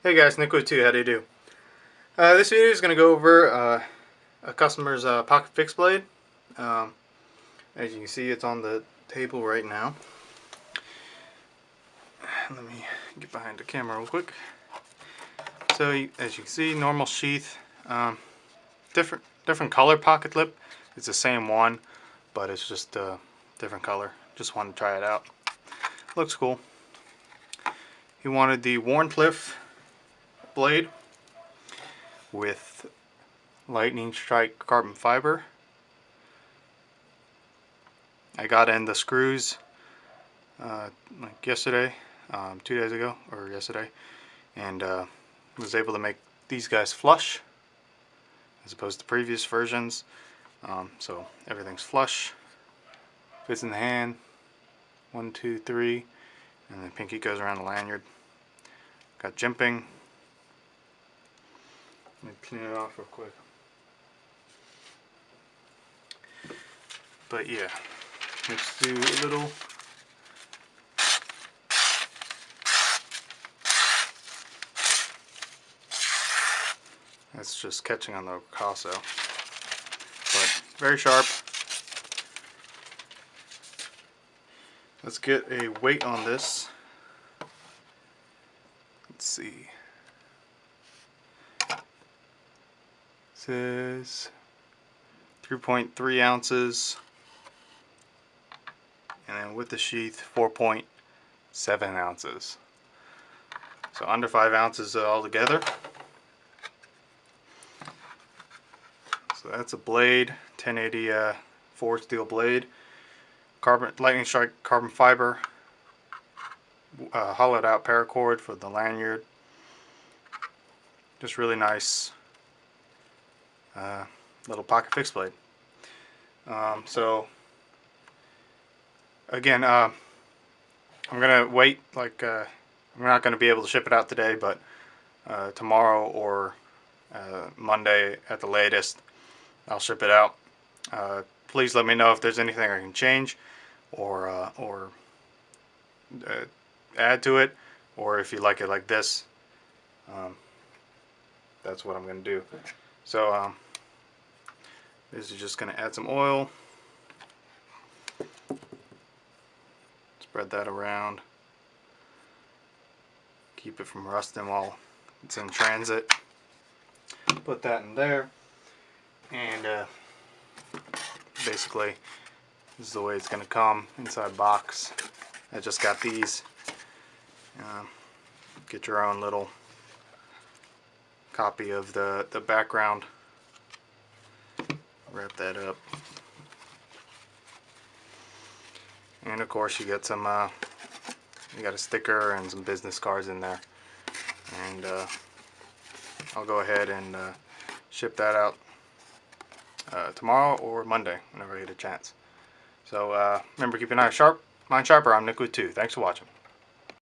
Hey guys, Nick with 2, how do you do? This video is going to go over a customer's pocket fixed blade. Um, as you can see, it's on the table right now. Let me get behind the camera real quick. So as you can see, normal sheath, different color pocket lip. It's the same one, but it's just a different color. Just wanted to try it out. Looks cool. He wanted the Wharncliffe blade with lightning strike carbon fiber. I got in the screws like yesterday, 2 days ago, or yesterday, and was able to make these guys flush as opposed to previous versions. So everything's flush, fits in the hand, 1, 2, 3, and then pinky goes around the lanyard. Got jimping. Let me clean it off real quick. But yeah, let's do a little that's just catching on the Picasso, but very sharp. Let's get a weight on this. Let's see. It says 3.3 ounces, and then with the sheath 4.7 ounces. So under 5 ounces altogether. So that's a blade, 1080 forged steel blade, lightning strike carbon fiber, hollowed out paracord for the lanyard. Just really nice little pocket fixed blade. So again, I'm gonna wait. I'm not gonna be able to ship it out today, but tomorrow or Monday at the latest, I'll ship it out. Please let me know if there's anything I can change or add to it, or if you like it like this. That's what I'm going to do. So this is just going to add some oil. Spread that around. Keep it from rusting while it's in transit. Put that in there. And basically this is the way it's going to come inside a box. I just got these. Get your own little copy of the background. Wrap that up. And of course you get some you got a sticker and some business cards in there. And I'll go ahead and ship that out tomorrow or Monday whenever I get a chance. So remember, keep an eye sharp, mind sharper. I'm Nick with 2. Thanks for watching.